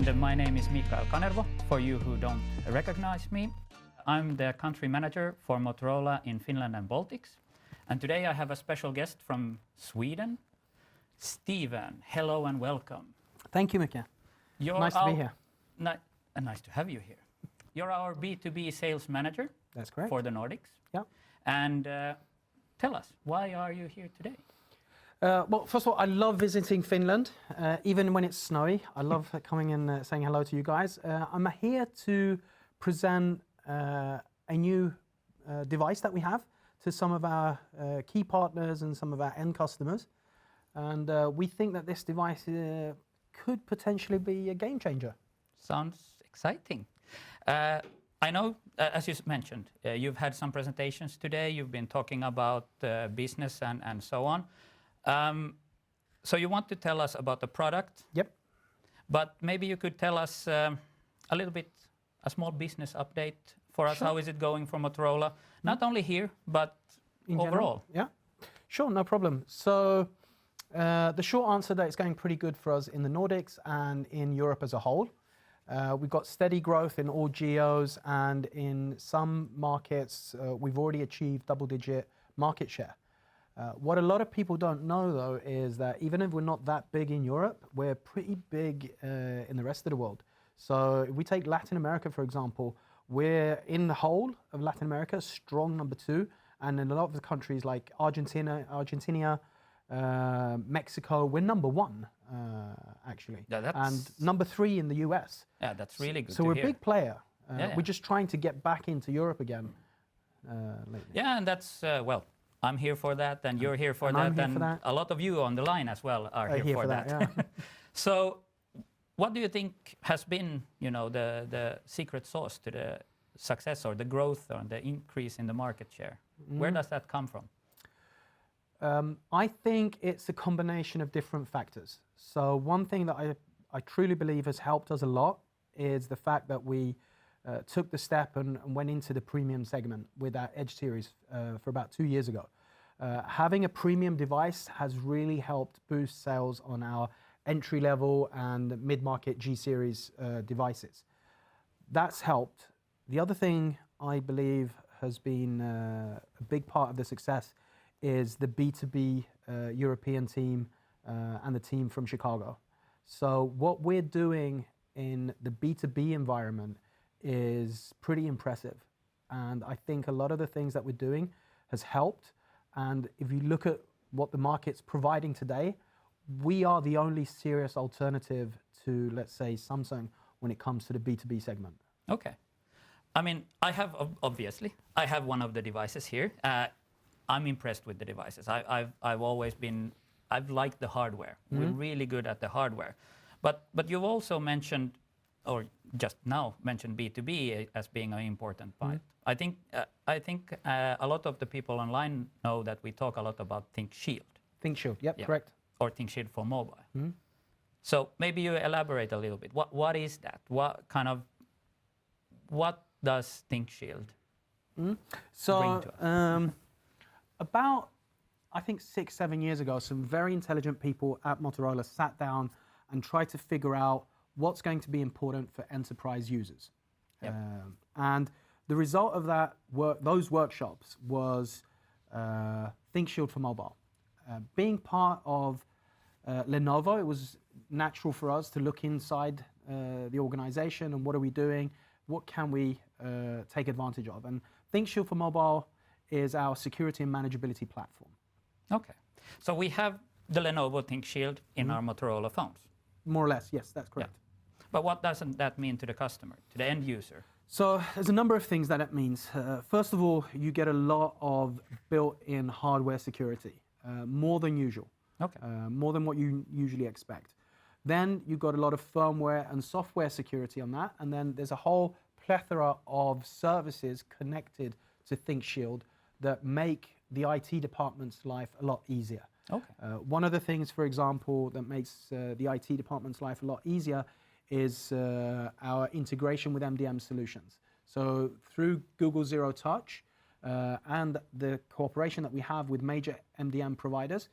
and my name is Mikael Kanervo, for you who don't recognize me. I'm the country manager for Motorola in Finland and Baltics. And today I have a special guest from Sweden, Steven. Hello and welcome. Thank you, Mikael. Nice to be here. Nice to have you here. You're our B2B sales manager. That's correct. For the Nordics. Yeah. And tell us, why are you here today? Well, first of all, I love visiting Finland, even when it's snowy. I love coming and saying hello to you guys. I'm here to present a new device that we have to some of our key partners and some of our end customers. And we think that this device could potentially be a game changer. Sounds exciting. I know, as you mentioned, you've had some presentations today. You've been talking about business and so on. So you want to tell us about the product. Yep. But maybe you could tell us a little bit, a small business update for us. Sure. How is it going for Motorola? Not only here, but in overall. General? Yeah, sure, no problem. So the short answer that it's going pretty good for us in the Nordics and in Europe as a whole. We've got steady growth in all geos, and in some markets, we've already achieved double-digit market share. What a lot of people don't know, though, is that even if we're not that big in Europe, we're pretty big in the rest of the world. So if we take Latin America, for example, we're in the whole of Latin America, strong number 2, and in a lot of the countries like Argentina, Mexico, we're number 1, actually, and number 3 in the US. Yeah, that's really good. So we're a big player. Yeah. We're just trying to get back into Europe again lately. Yeah, and that's, well, I'm here for that, and you're here for that, and a lot of you on the line as well are here for that. Yeah. So, what do you think has been, you know, the secret sauce to the success or the growth or the increase in the market share? Where does that come from? I think it's a combination of different factors. So one thing that I truly believe has helped us a lot is the fact that we took the step and went into the premium segment with our Edge series for about 2 years ago. Having a premium device has really helped boost sales on our entry-level and mid-market G-series devices. That's helped. The other thing I believe has been a big part of the success is the B2B European team and the team from Chicago. So what we're doing in the B2B environment is pretty impressive. And I think a lot of the things that we're doing has helped. And if you look at what the market's providing today, we are the only serious alternative to, let's say, Samsung when it comes to the B2B segment. Okay. I mean, I have, obviously, I have one of the devices here. I'm impressed with the devices. I've always been, I've liked the hardware. We're really good at the hardware. But you've also mentioned, or just now mentioned B2B as being an important part. I think a lot of the people online know that we talk a lot about ThinkShield. ThinkShield, yep, correct. Or ThinkShield for mobile. So maybe you elaborate a little bit. What is that? What does ThinkShield bring to us? About, I think 6-7 years ago, some very intelligent people at Motorola sat down and tried to figure out what's going to be important for enterprise users. Yep. And the result of that those workshops was ThinkShield for mobile. Being part of Lenovo, it was natural for us to look inside the organization and what are we doing, what can we take advantage of. And ThinkShield for mobile is our security and manageability platform. Okay. So we have the Lenovo ThinkShield in our Motorola phones. More or less, yes, that's correct. Yeah. But what doesn't that mean to the customer, to the end user? So there's a number of things that it means. First of all, you get a lot of built-in hardware security, more than usual. Okay. More than what you usually expect. Then you've got a lot of firmware and software security on that, and then there's a whole plethora of services connected to ThinkShield that make the IT department's life a lot easier. Okay. One of the things, for example, that makes the IT department's life a lot easier is our integration with MDM solutions. So through Google Zero Touch and the cooperation that we have with major MDM providers,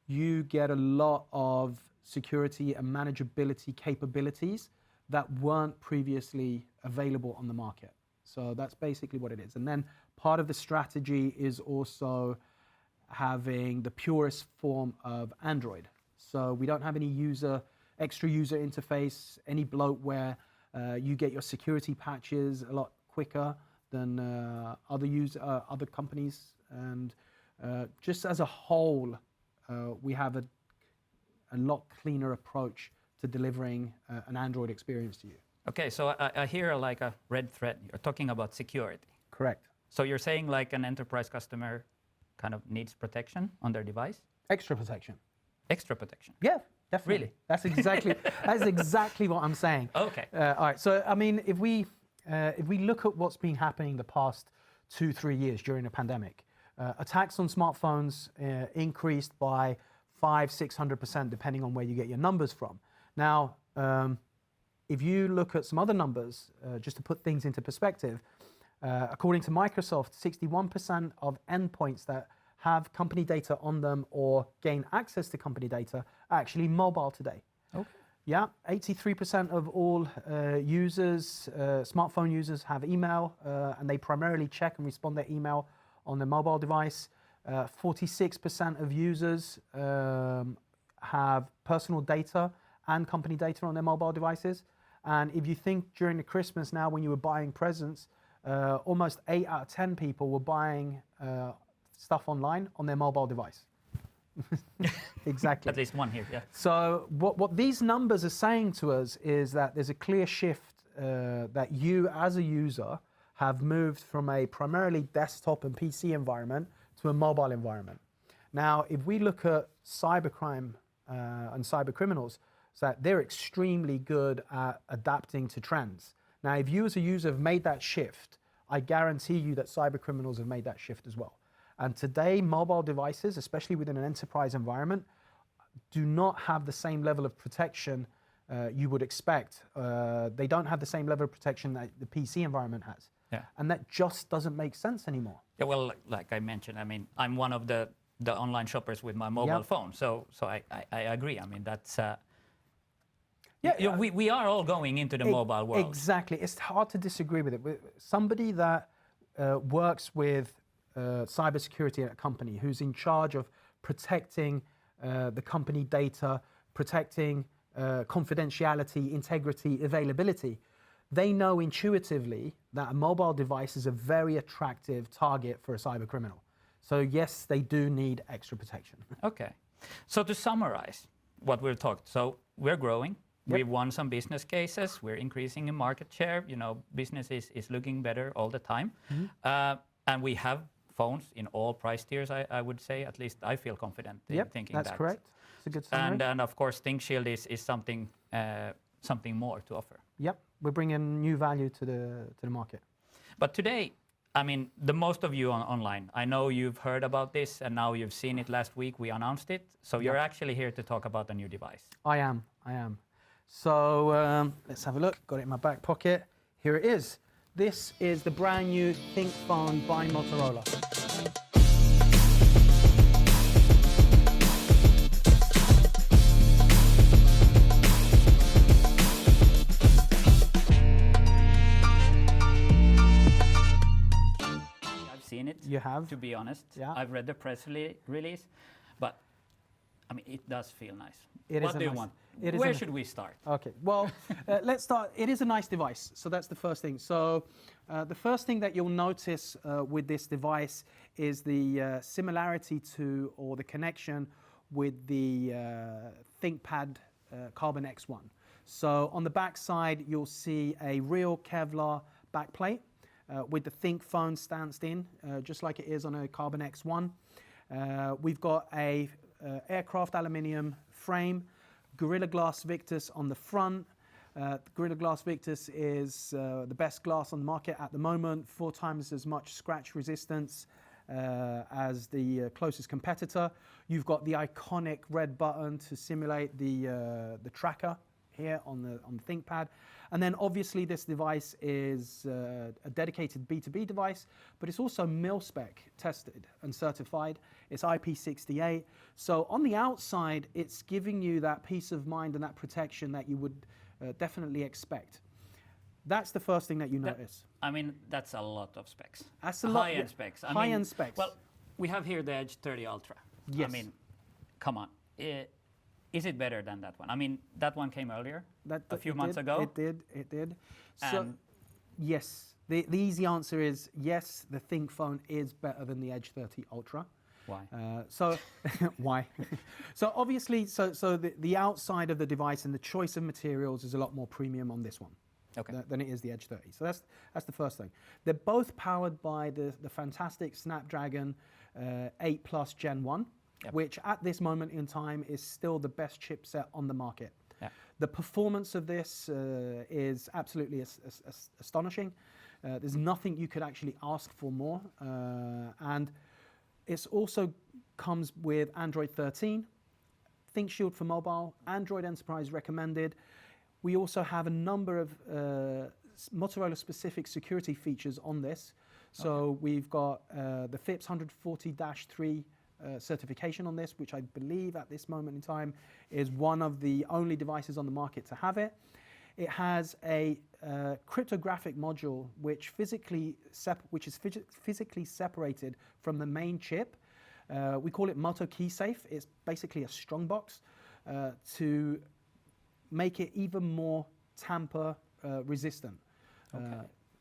you get a lot of security and manageability capabilities that weren't previously available on the market. So that's basically what it is. And then part of the strategy is also having the purest form of Android. So we don't have any extra user interface, any bloatware. You get your security patches a lot quicker than other companies. And just as a whole, we have a lot cleaner approach to delivering an Android experience to you. Okay, so I hear like a red thread. You're talking about security. Correct. So you're saying like an enterprise customer kind of needs protection on their device? Extra protection. Extra protection? Yeah, definitely. Really? That's exactly what I'm saying. Okay. All right. So I mean, if we look at what's been happening the past 2-3 years during the pandemic, attacks on smartphones increased by 500-600% depending on where you get your numbers from. Now, if you look at some other numbers, just to put things into perspective, according to Microsoft, 61% of endpoints that have company data on them or gain access to company data are actually mobile today. Okay. Yeah, 83% of all smartphone users have email, and they primarily check and respond their email on their mobile device. 46% of users have personal data and company data on their mobile devices. And if you think during the Christmas now when you were buying presents, almost 8 out of 10 people were buying stuff online on their mobile device. Exactly. At least one here, yeah. So what these numbers are saying to us is that there's a clear shift that you as a user have moved from a primarily desktop and PC environment to a mobile environment. Now, if we look at cybercrime and cyber criminals, so that they're extremely good at adapting to trends. Now, if you as a user have made that shift, I guarantee you that cyber criminals have made that shift as well. And today, mobile devices, especially within an enterprise environment, do not have the same level of protection you would expect. They don't have the same level of protection that the PC environment has. Yeah. And that just doesn't make sense anymore. Yeah, well, like I mentioned, I mean, I'm one of the online shoppers with my mobile phone, so I agree. I mean, that's we are all going into the mobile world. Exactly. It's hard to disagree with it. Somebody that works with cybersecurity at a company, who's in charge of protecting the company data, protecting confidentiality, integrity, availability, they know intuitively that a mobile device is a very attractive target for a cyber criminal. So yes, they do need extra protection. Okay. So to summarize what we're talking, so we're growing. Yep. We've won some business cases. We're increasing in market share. You know, business is looking better all the time. Mm-hmm. And we have phones in all price tiers, I would say. At least I feel confident in thinking that. That's correct. It's a good summary. And of course, ThinkShield is something more to offer. Yep, we're bringing new value to the market. But today, I mean, the most of you online, I know you've heard about this, and now you've seen it last week. We announced it. So you're actually here to talk about a new device. I am. So let's have a look. Got it in my back pocket. Here it is. This is the brand new ThinkPhone by Motorola. I've seen it. You have? To be honest. Yeah. I've read the press release, but I mean, it does feel nice. It what is do you nice, want? It is Where should we start? Okay, well, let's start. It is a nice device, so that's the first thing. So the first thing that you'll notice with this device is the similarity to, or the connection with the ThinkPad Carbon X1. So on the back side, you'll see a real Kevlar backplate with the ThinkPhone stanced in, just like it is on a Carbon X1. We've got a aircraft aluminium frame, Gorilla Glass Victus on the front. Gorilla Glass Victus is the best glass on the market at the moment, 4 times as much scratch resistance as the closest competitor. You've got the iconic red button to simulate the tracker here on the ThinkPad. And then obviously this device is a dedicated B2B device, but it's also mil-spec tested and certified. It's IP68. So on the outside, it's giving you that peace of mind and that protection that you would definitely expect. That's the first thing that you notice. I mean, that's a lot of specs. That's a lot. High-end specs. High-end specs. Well, we have here the Edge 30 Ultra. Yes. I mean, come on. Is it better than that one? I mean, that one came earlier, a few months ago. It did. So, yes. The easy answer is yes, the ThinkPhone is better than the Edge 30 Ultra. Why? Why? So obviously, the outside of the device and the choice of materials is a lot more premium on this one than it is the Edge 30. So that's the first thing. They're both powered by the fantastic Snapdragon 8 Plus Gen 1, which at this moment in time is still the best chipset on the market. Yeah. The performance of this is absolutely astonishing. There's nothing you could actually ask for more. And it also comes with Android 13, ThinkShield for mobile, Android Enterprise recommended. We also have a number of Motorola-specific security features on this. So we've got the FIPS 140-3 certification on this, which I believe at this moment in time is one of the only devices on the market to have it. It has a cryptographic module which is physically separated from the main chip. We call it Moto Key Safe. It's basically a strongbox to make it even more tamper resistant.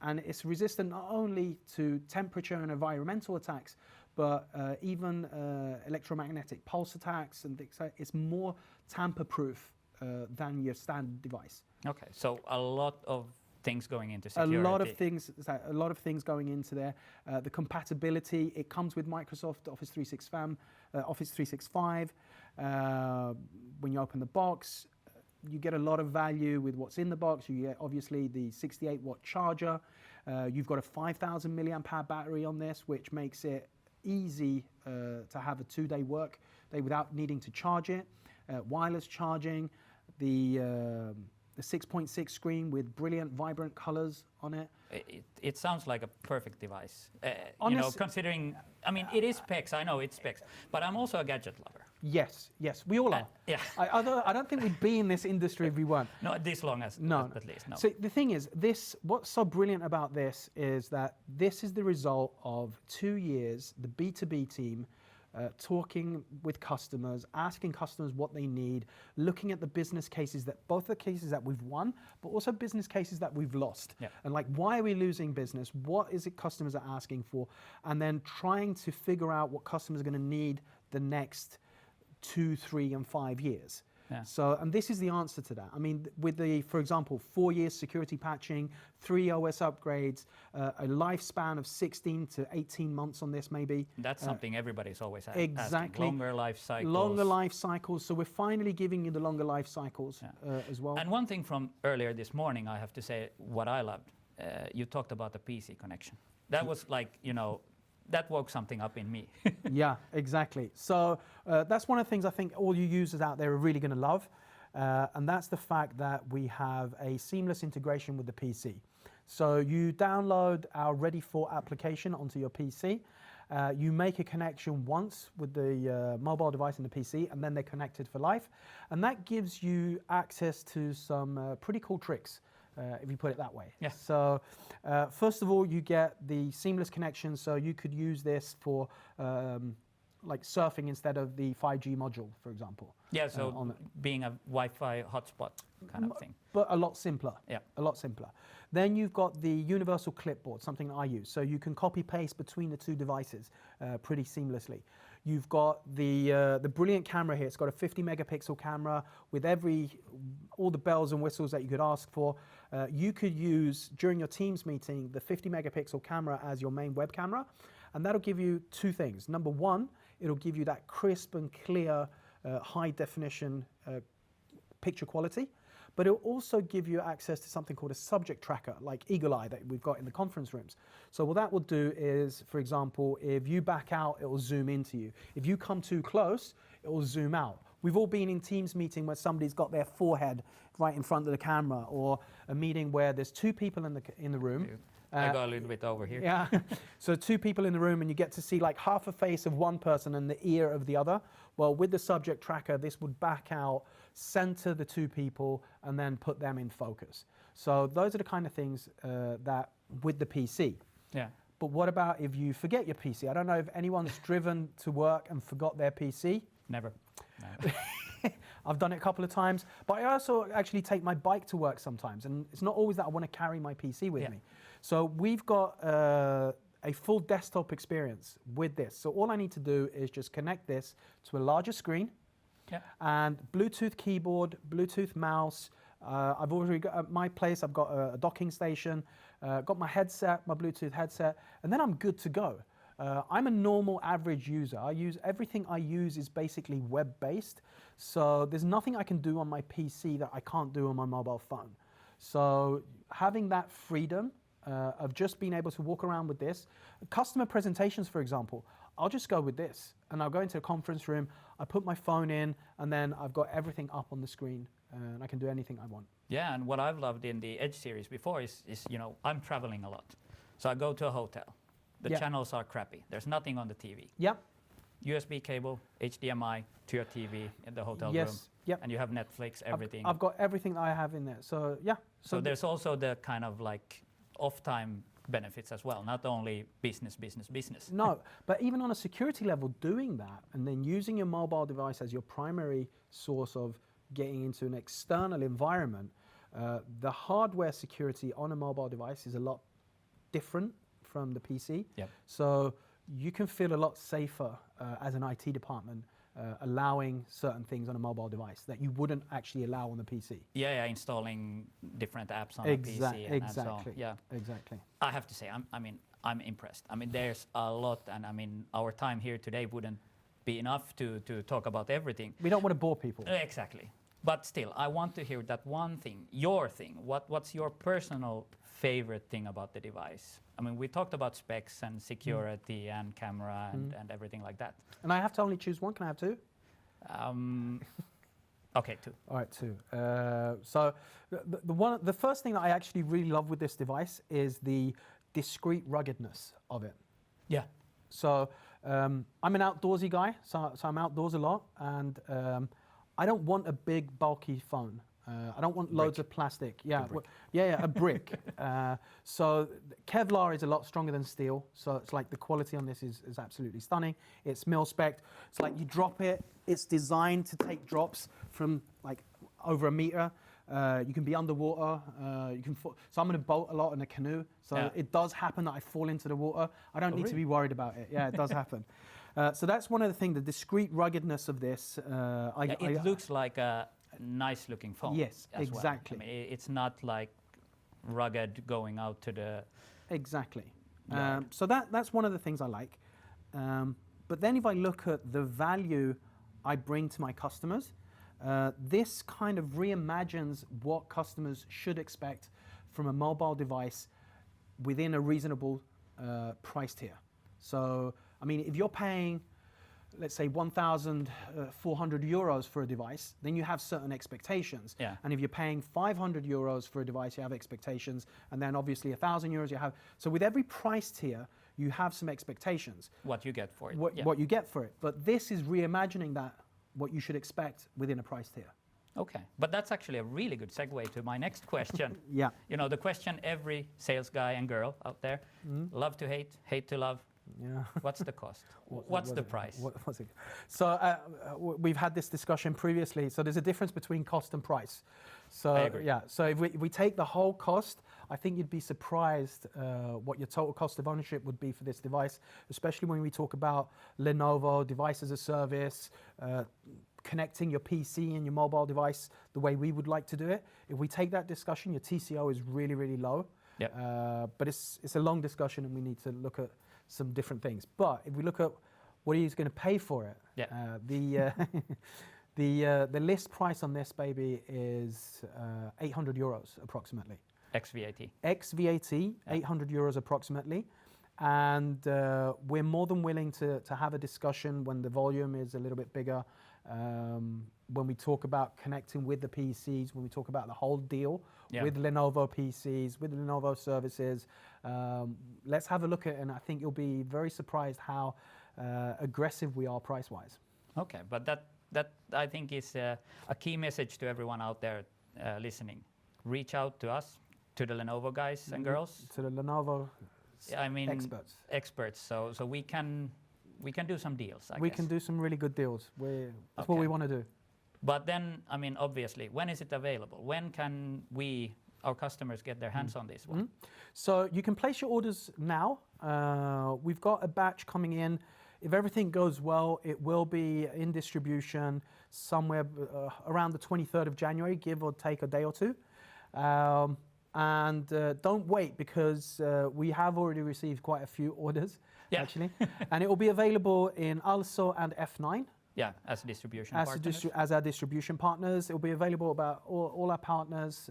And it's resistant not only to temperature and environmental attacks, but even electromagnetic pulse attacks and things. It's more tamper-proof than your standard device. Okay, so a lot of things going into security. A lot of things going into there. The compatibility, it comes with Microsoft Office 365. When you open the box, you get a lot of value with what's in the box. You get obviously the 68-watt charger. You've got a 5,000 milliamp hour battery on this, which makes it easy to have a 2-day work day without needing to charge it. Wireless charging, the 6.6 screen with brilliant, vibrant colors on it. It sounds like a perfect device. You know, considering, I mean, it is specs. I know it's specs, but I'm also a gadget lover. Yes, we all are. Yeah. I don't think we'd be in this industry if we weren't. Not this long at least. No. So the thing is, what's so brilliant about this is that this is the result of 2 years, the B2B team, talking with customers, asking customers what they need, looking at the business cases, both the cases that we've won, but also business cases that we've lost. Yeah. And like, why are we losing business? What is it customers are asking for? And then trying to figure out what customers are going to need the next 2, 3, and 5 years. Yeah. So, and this is the answer to that. I mean, with for example, 4 years security patching, 3 OS upgrades, a lifespan of 16 to 18 months on this maybe. That's something everybody's always asking. Exactly. Longer life cycles. Longer life cycles. So we're finally giving you the longer life cycles as well. And one thing from earlier this morning, I have to say, what I loved, you talked about the PC connection. That was like, you know, that woke something up in me. Yeah, exactly. So that's one of the things I think all you users out there are really going to love. And that's the fact that we have a seamless integration with the PC. So you download our Ready For application onto your PC. You make a connection once with the mobile device and the PC, and then they're connected for life. And that gives you access to some pretty cool tricks. If you put it that way. Yeah. So first of all, you get the seamless connection, so you could use this for like surfing instead of the 5G module, for example. Yeah, so being a Wi-Fi hotspot kind of thing. But a lot simpler. Yeah. A lot simpler. Then you've got the universal clipboard, something that I use. So you can copy paste between the two devices pretty seamlessly. You've got the brilliant camera here. It's got a 50 megapixel camera with all the bells and whistles that you could ask for. You could use, during your Teams meeting, the 50 megapixel camera as your main web camera. And that'll give you 2 things. Number 1, it'll give you that crisp and clear, high definition picture quality. But it'll also give you access to something called a subject tracker, like Eagle Eye that we've got in the conference rooms. So what that will do is, for example, if you back out, it will zoom into you. If you come too close, it will zoom out. We've all been in Teams meeting where somebody's got their forehead right in front of the camera, or a meeting where there's 2 people in the room. I got a little bit over here. Yeah. So 2 people in the room, and you get to see like half a face of one person and the ear of the other. Well, with the subject tracker, this would back out center the two people, and then put them in focus. So those are the kind of things that with the PC. Yeah. But what about if you forget your PC? I don't know if anyone's driven to work and forgot their PC. Never. No. I've done it a couple of times, but I also actually take my bike to work sometimes, and it's not always that I want to carry my PC with me. So we've got a full desktop experience with this. So all I need to do is just connect this to a larger screen, and Bluetooth keyboard, Bluetooth mouse. I've already got at my place, I've got a docking station, got my headset, my Bluetooth headset, and then I'm good to go. I'm a normal average user. Everything I use is basically web-based. So there's nothing I can do on my PC that I can't do on my mobile phone. So having that freedom of just being able to walk around with this, customer presentations, for example, I'll just go with this and I'll go into a conference room, I put my phone in, and then I've got everything up on the screen and I can do anything I want. Yeah, and what I've loved in the Edge series before is I'm traveling a lot. So I go to a hotel. The channels are crappy. There's nothing on the TV. Yep. USB cable, HDMI to your TV in the hotel room. Yep. And you have Netflix, everything. I've got everything that I have in there. So yeah. So there's also the kind of like off-time benefits as well, not only business. No, but even on a security level, doing that and then using your mobile device as your primary source of getting into an external environment, the hardware security on a mobile device is a lot different from the PC. Yep. So you can feel a lot safer as an IT department allowing certain things on a mobile device that you wouldn't actually allow on the PC. Yeah, installing different apps on a PC. And so on. Yeah, exactly. I have to say, I'm impressed. I mean, there's a lot, and I mean, our time here today wouldn't be enough to talk about everything. We don't want to bore people. Exactly. But still, I want to hear that one thing, your thing. What's your personal favorite thing about the device? I mean, we talked about specs and security and camera and everything like that. And I have to only choose one. Can I have two? Okay, two. All right, two. So the first thing that I actually really love with this device is the discrete ruggedness of it. Yeah. So I'm an outdoorsy guy, so I'm outdoors a lot, and I don't want a big, bulky phone. I don't want loads of plastic. Yeah, a brick. So Kevlar is a lot stronger than steel. So it's like the quality on this is absolutely stunning. It's mil-spec. It's like you drop it. It's designed to take drops from like over a meter. You can be underwater. So I'm going to boat a lot in a canoe. So it does happen that I fall into the water. I don't need to be worried about it. Yeah, it does happen. So that's one of the things, the discrete ruggedness of this. It looks like a nice looking phone. Yes, exactly. Well. I mean, it's not like rugged going out to the... Exactly. So that's one of the things I like. But then if I look at the value I bring to my customers, this kind of reimagines what customers should expect from a mobile device within a reasonable price tier. So, I mean, if you're paying, let's say, 1,400 euros for a device, then you have certain expectations. Yeah. And if you're paying 500 euros for a device, you have expectations. And then obviously 1,000 euros you have. So with every price tier, you have some expectations. What you get for it. What you get for it. But this is reimagining that, what you should expect within a price tier. Okay, but that's actually a really good segue to my next question. Yeah. You know, the question every sales guy and girl out there, love to hate, hate to love. Yeah. What's the cost? What's the price? What's it? So we've had this discussion previously. So there's a difference between cost and price. So I agree. Yeah. So if we take the whole cost, I think you'd be surprised what your total cost of ownership would be for this device, especially when we talk about Lenovo device as a service, connecting your PC and your mobile device the way we would like to do it. If we take that discussion, your TCO is really, really low. Yep. But it's a long discussion, and we need to look at some different things. But if we look at what he's going to pay for it, the list price on this baby is 800 euros approximately. Ex-VAT. Ex-VAT, 800 euros approximately. And we're more than willing to have a discussion when the volume is a little bit bigger, when we talk about connecting with the PCs, when we talk about the whole deal with Lenovo PCs, with Lenovo services. Let's have a look at it, and I think you'll be very surprised how aggressive we are price-wise. Okay, but that That I think is a key message to everyone out there listening. Reach out to us, to the Lenovo guys and girls. To the Lenovo I mean, experts. Experts. So we can do some deals. I We guess. can do some really good deals. That's what we want to do. But then, I mean, obviously, when is it available? When can our customers, get their hands on this one? So you can place your orders now. We've got a batch coming in. If everything goes well, it will be in distribution somewhere around the 23rd of January, give or take a day or two. And don't wait, because we have already received quite a few orders, actually. And it will be available in Also and F9. Yeah, as distribution partners. As our distribution partners. It will be available about all our partners.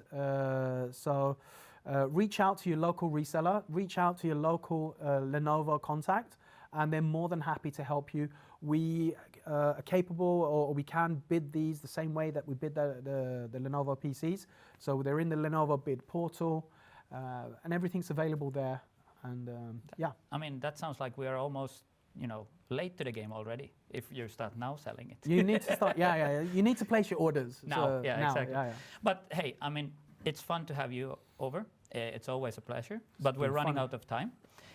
So reach out to your local reseller, reach out to your local Lenovo contact, and they're more than happy to help you. We are capable, or we can bid these the same way that we bid the Lenovo PCs. So they're in the Lenovo bid portal, and everything's available there. And yeah. I mean, that sounds like we are almost, late to the game already, if you start now selling it. You need to start, you need to place your orders. Now, exactly. Yeah. But hey, I mean, it's fun to have you over. It's always a pleasure, but we're running out of time.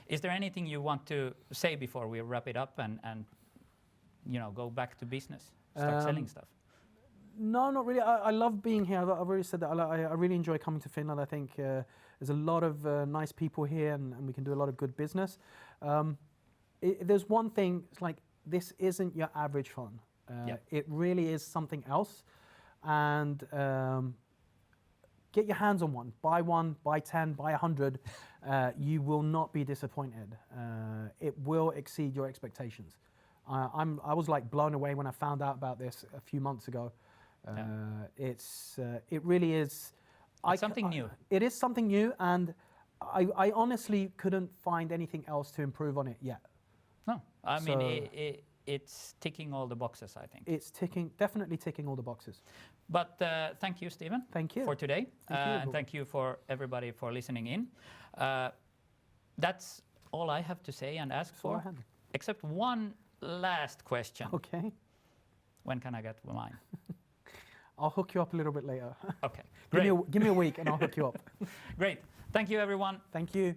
Is there anything you want to say before we wrap it up and go back to business, start selling stuff? No, not really. I love being here. I've already said that. I really enjoy coming to Finland. I think there's a lot of nice people here, and we can do a lot of good business. There's one thing, it's like, this isn't your average phone. It really is something else. And get your hands on one. Buy 10, buy 100. You will not be disappointed. It will exceed your expectations. I was like blown away when I found out about this a few months ago. It really is. It's something new. It is something new, and I honestly couldn't find anything else to improve on it yet. No, I mean, it's ticking all the boxes, I think. It's definitely ticking all the boxes. But thank you, Stephen. Thank you for today, and thank you for everybody for listening in. That's all I have to say and ask for, except one last question. Okay. When can I get mine? I'll hook you up a little bit later. Okay, great. Give me a week and I'll hook you up. Great. Thank you, everyone. Thank you.